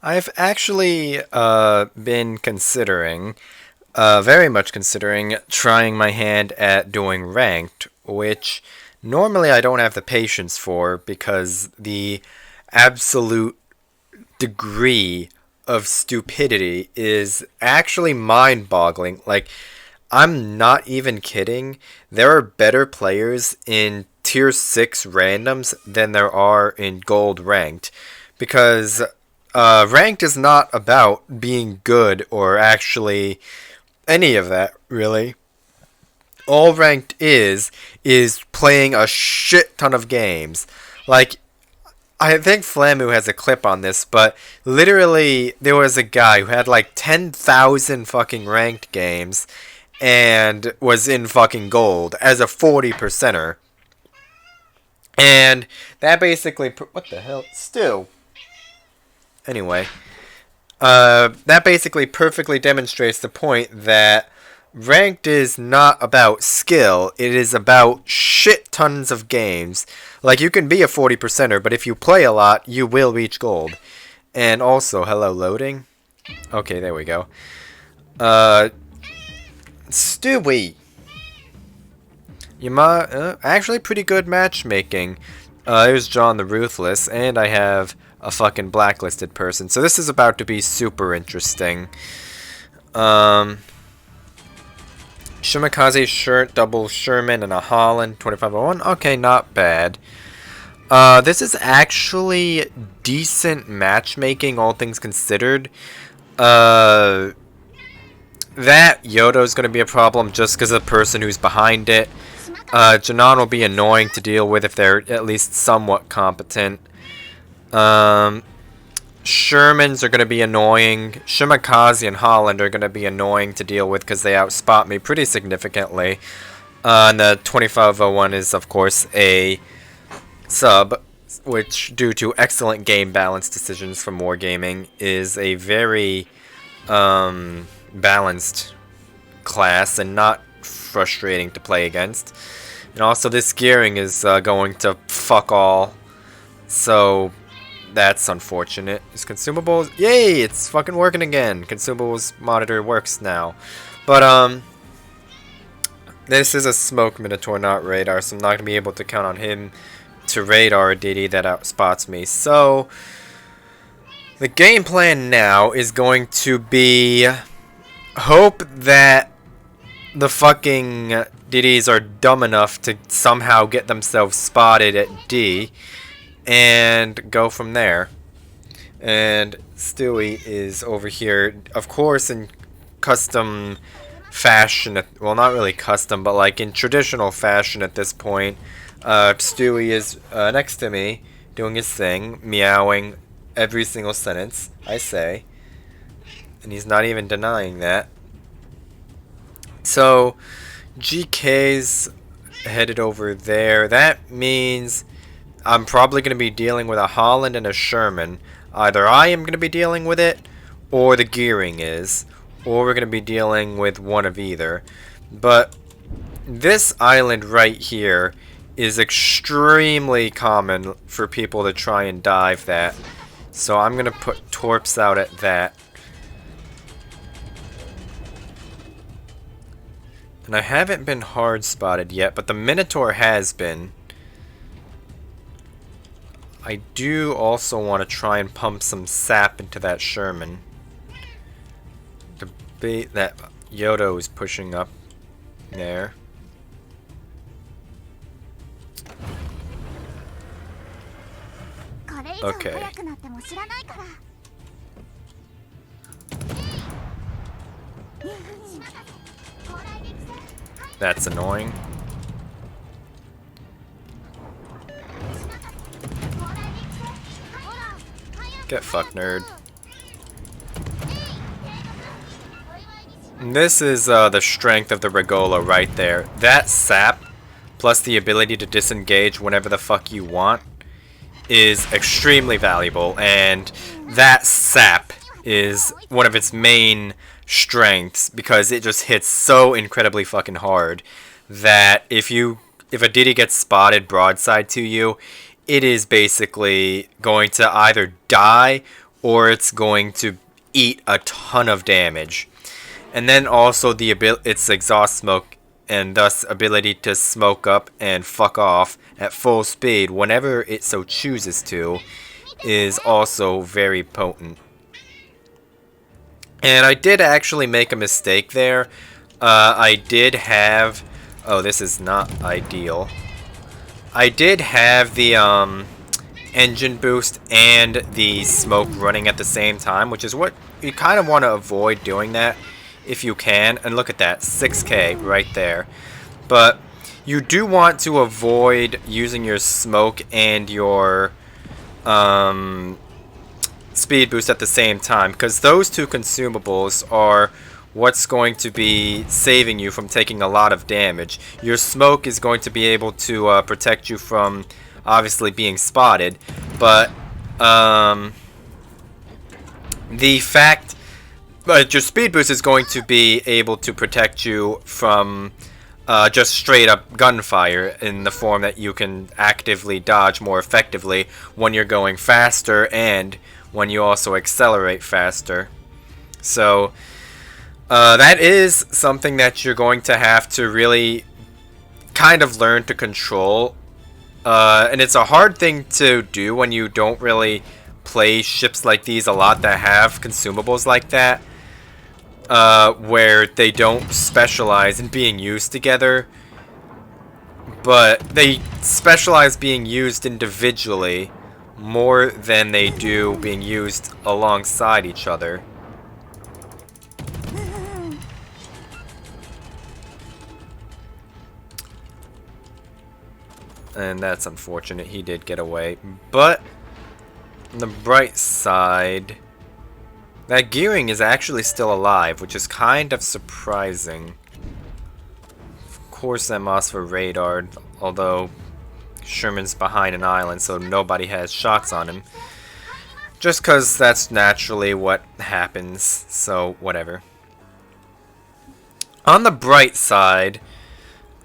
I've actually been considering, very much considering, trying my hand at doing ranked, which normally I don't have the patience for because the absolute degree of stupidity is actually mind boggling. Like, I'm not even kidding. There are better players in tier 6 randoms than there are in gold ranked because ranked is not about being good or actually any of that, really. All ranked is playing a shit ton of games. Like, I think Flamu has a clip on this, but literally there was a guy who had like 10,000 fucking ranked games and was in fucking gold as a 40 percenter. And that basically what the hell? Still. Anyway, that basically perfectly demonstrates the point that ranked is not about skill, it is about shit tons of games. Like, you can be a 40 percenter, but if you play a lot, you will reach gold. And also, hello, loading? Okay, there we go. Stewie. Actually pretty good matchmaking. There's John the Ruthless, and I have a fucking blacklisted person. So this is about to be super interesting. Shimakaze shirt, double Sherman, and a Holland, 2501. Okay, not bad. This is actually decent matchmaking, all things considered. That Yodo's gonna be a problem just because of the person who's behind it. Janan will be annoying to deal with if they're at least somewhat competent. Shermans are going to be annoying. Shimakaze and Holland are going to be annoying to deal with because they outspot me pretty significantly. And the 2501 is, of course, a sub, which, due to excellent game balance decisions from Wargaming, is a very balanced class and not frustrating to play against. And also, this gearing is going to fuck all. So that's unfortunate. Is consumables? Yay! It's fucking working again. Consumables monitor works now. But this is a smoke minotaur, not radar, so I'm not gonna be able to count on him to radar a DD that outspots me. So the game plan now is going to be hope that the fucking DDs are dumb enough to somehow get themselves spotted at D and go from there. And Stewie is over here, of course, in custom fashion. Well, not really custom, but like in traditional fashion at this point. Stewie is next to me, doing his thing, meowing every single sentence I say. And he's not even denying that. So, GK's headed over there. That means I'm probably going to be dealing with a Holland and a Sherman. Either I am going to be dealing with it, or the gearing is, or we're going to be dealing with one of either. But this island right here is extremely common for people to try and dive that. So I'm going to put torps out at that. And I haven't been hard spotted yet, but the Minotaur has been. I do also want to try and pump some sap into that Sherman. The bait that Yodo is pushing up there. Okay. That's annoying. Get fucked, nerd. And this is the strength of the Regola right there. That sap, plus the ability to disengage whenever the fuck you want, is extremely valuable. And that sap is one of its main strengths because it just hits so incredibly fucking hard that if a DD gets spotted broadside to you, it is basically going to either die or it's going to eat a ton of damage. And then also its exhaust smoke and thus ability to smoke up and fuck off at full speed whenever it so chooses to is also very potent. And I did actually make a mistake there. I did have... Oh, this is not ideal. I did have the engine boost and the smoke running at the same time, which is what you kind of want to avoid doing that if you can. And look at that, 6K right there. But you do want to avoid using your smoke and your speed boost at the same time, because those two consumables are what's going to be saving you from taking a lot of damage. Your smoke is going to be able to protect you from obviously being spotted, but your speed boost is going to be able to protect you from just straight up gunfire in the form that you can actively dodge more effectively when you're going faster and when you also accelerate faster. So that is something that you're going to have to really kind of learn to control. And it's a hard thing to do when you don't really play ships like these a lot that have consumables like that. Where they don't specialize in being used together, but they specialize being used individually more than they do being used alongside each other. And that's unfortunate, he did get away. But on the bright side, that Gearing is actually still alive, which is kind of surprising. Of course, that Mossfa radared, although Sherman's behind an island, so nobody has shots on him. Just because that's naturally what happens, so whatever. On the bright side,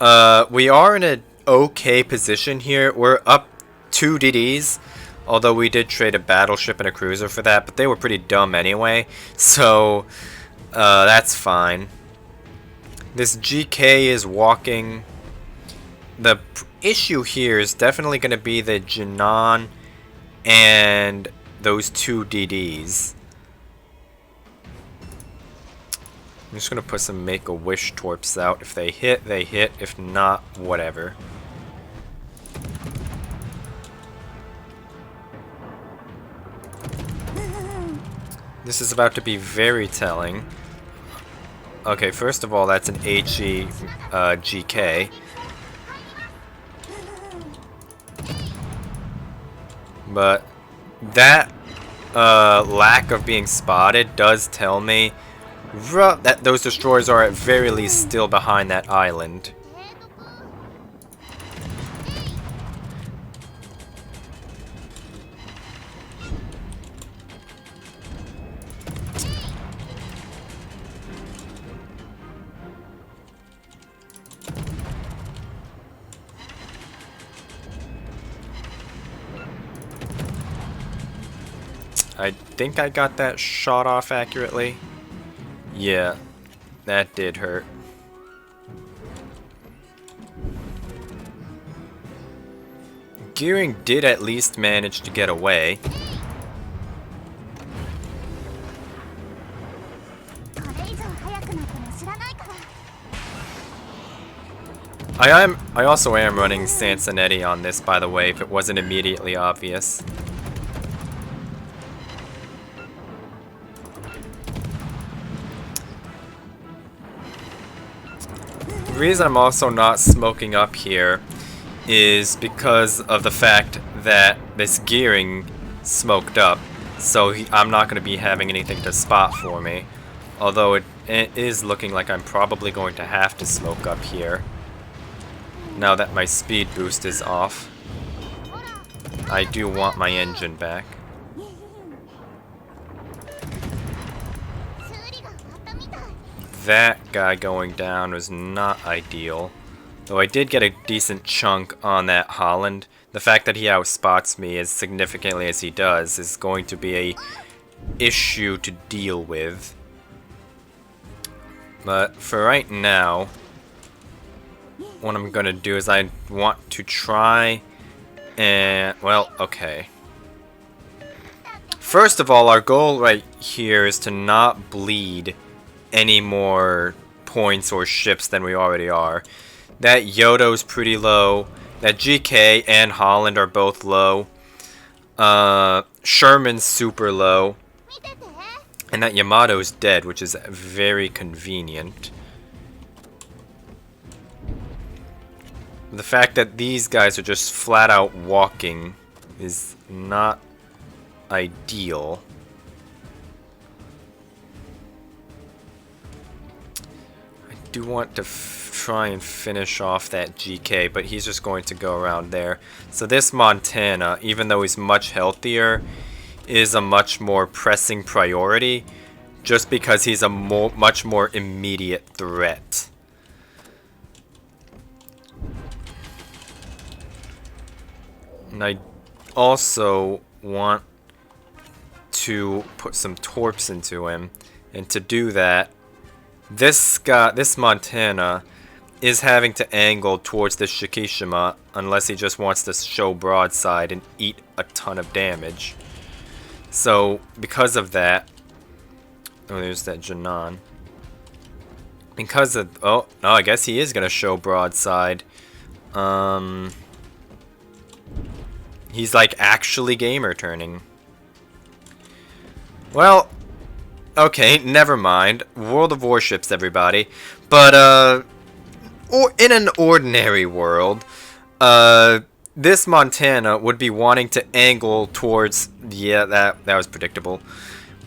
we are in an okay position here. We're up 2 DDs. Although we did trade a battleship and a cruiser for that, but they were pretty dumb anyway, so that's fine. This GK is walking. The issue here is definitely going to be the Jinan and those 2 DDs. I'm just going to put some Make-A-Wish torps out. If they hit, they hit. If not, whatever. This is about to be very telling. Okay, first of all, that's an HE GK. But that lack of being spotted does tell me that those destroyers are at very least still behind that island. I think I got that shot off accurately. Yeah, that did hurt. Gearing did at least manage to get away. I also am running Sansonetti on this, by the way, if it wasn't immediately obvious. The reason I'm also not smoking up here is because of the fact that this Gearing smoked up, so I'm not going to be having anything to spot for me. Although it is looking like I'm probably going to have to smoke up here, now that my speed boost is off. I do want my engine back. That guy going down was not ideal. Though I did get a decent chunk on that Holland. The fact that he outspots me as significantly as he does is going to be a issue to deal with. But for right now, what I'm gonna do is I want to try and, well, okay. First of all, our goal right here is to not bleed any more points or ships than we already are. That Yodo's pretty low. That GK and Holland are both low. Sherman's super low. And that Yamato's dead, which is very convenient. The fact that these guys are just flat out walking is not ideal. I do want to try and finish off that GK, but he's just going to go around there. So this Montana, even though he's much healthier, is a much more pressing priority, just because he's a much more immediate threat. And I also want to put some torps into him, and to do that, this Montana is having to angle towards the Shikishima unless he just wants to show broadside and eat a ton of damage. So because of that, oh, there's that Janan. Because of, oh no, I guess he is gonna show broadside. He's like actually gamer turning. Well, okay, never mind. World of Warships, everybody. But, or in an ordinary world, this Montana would be wanting to angle towards, yeah, that was predictable,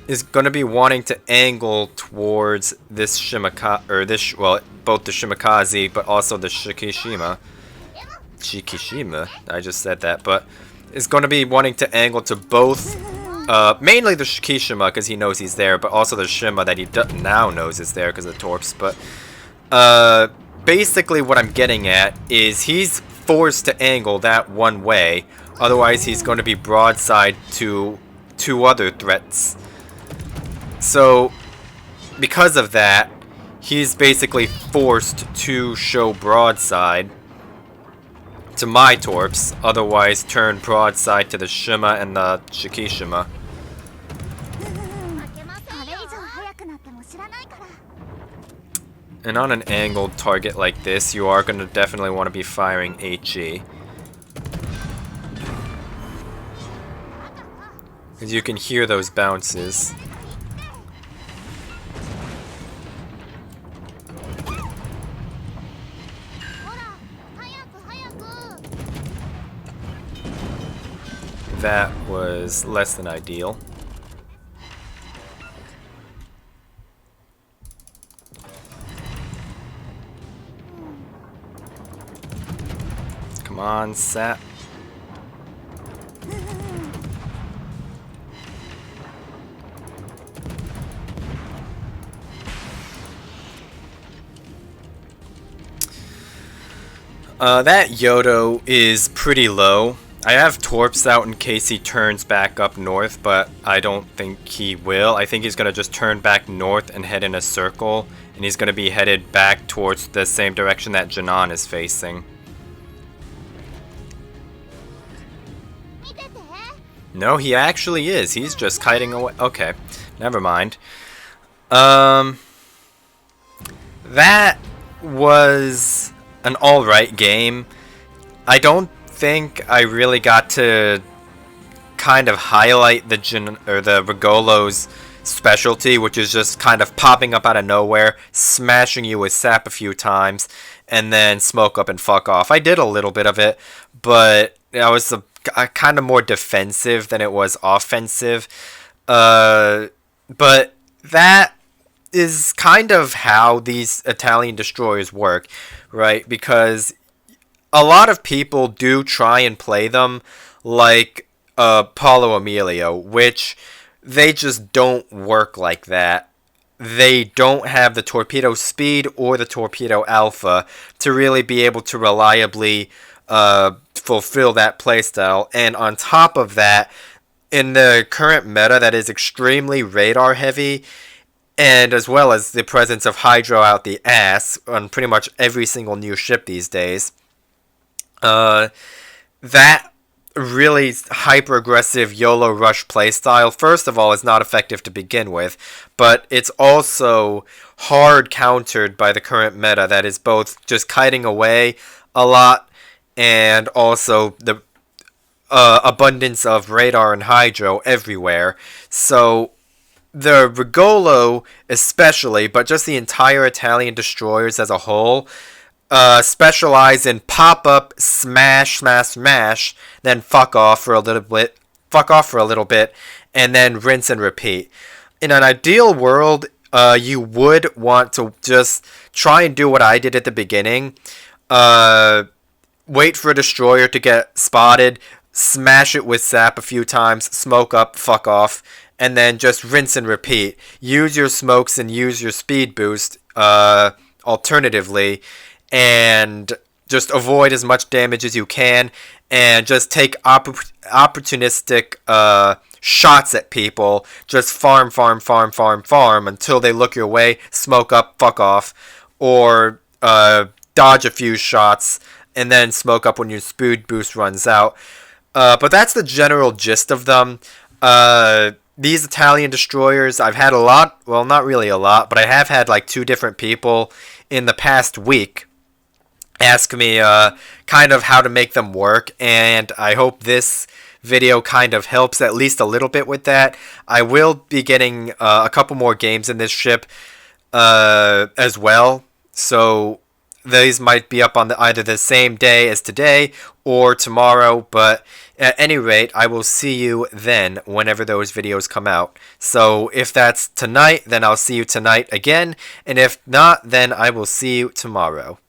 is going to be wanting to angle towards this Shimakaze, or this, well, both the Shimakaze, but also the Shikishima. Shikishima? I just said that, but is going to be wanting to angle to both, mainly the Shikishima, because he knows he's there, but also the Shima that he now knows is there because of the torps. But basically what I'm getting at is he's forced to angle that one way, otherwise he's going to be broadside to two other threats. So because of that, he's basically forced to show broadside to my torps, otherwise turn broadside to the Shima and the Shikishima. And on an angled target like this, you are going to definitely want to be firing HE. Because you can hear those bounces. That was less than ideal. Come on, Sat. That Yodo is pretty low. I have torps out in case he turns back up north, but I don't think he will. I think he's going to just turn back north and head in a circle, and he's going to be headed back towards the same direction that Janan is facing. No, he actually is. He's just kiting away. Okay, never mind. That was an alright game. I don't think I really got to kind of highlight the Regolo's specialty, which is just kind of popping up out of nowhere, smashing you with sap a few times, and then smoke up and fuck off. I did a little bit of it, but I was kind of more defensive than it was offensive. But that is kind of how these Italian destroyers work, right? Because a lot of people do try and play them like Paulo Emilio, which they just don't work like that. They don't have the torpedo speed or the torpedo alpha to really be able to reliably fulfill that playstyle. And on top of that, in the current meta that is extremely radar heavy, and as well as the presence of Hydro out the ass on pretty much every single new ship these days, that really hyper aggressive YOLO rush playstyle, first of all, is not effective to begin with, but it's also hard countered by the current meta that is both just kiting away a lot and also the abundance of radar and hydro everywhere. So the Rigolo especially, but just the entire Italian destroyers as a whole, specialize in pop-up, smash, smash, smash, then fuck off for a little bit, and then rinse and repeat. In an ideal world, you would want to just try and do what I did at the beginning. Wait for a destroyer to get spotted, smash it with sap a few times, smoke up, fuck off, and then just rinse and repeat. Use your smokes and use your speed boost, alternatively, and just avoid as much damage as you can, and just take opportunistic shots at people. Just farm until they look your way, smoke up, fuck off, or dodge a few shots, and then smoke up when your speed boost runs out. But that's the general gist of them. These Italian destroyers, I've had a lot, well, not really a lot, but I have had like 2 different people in the past week ask me kind of how to make them work, and I hope this video kind of helps at least a little bit with that. I will be getting a couple more games in this ship as well, so these might be up on either the same day as today or tomorrow, but at any rate, I will see you then whenever those videos come out. So if that's tonight, then I'll see you tonight again, and if not, then I will see you tomorrow.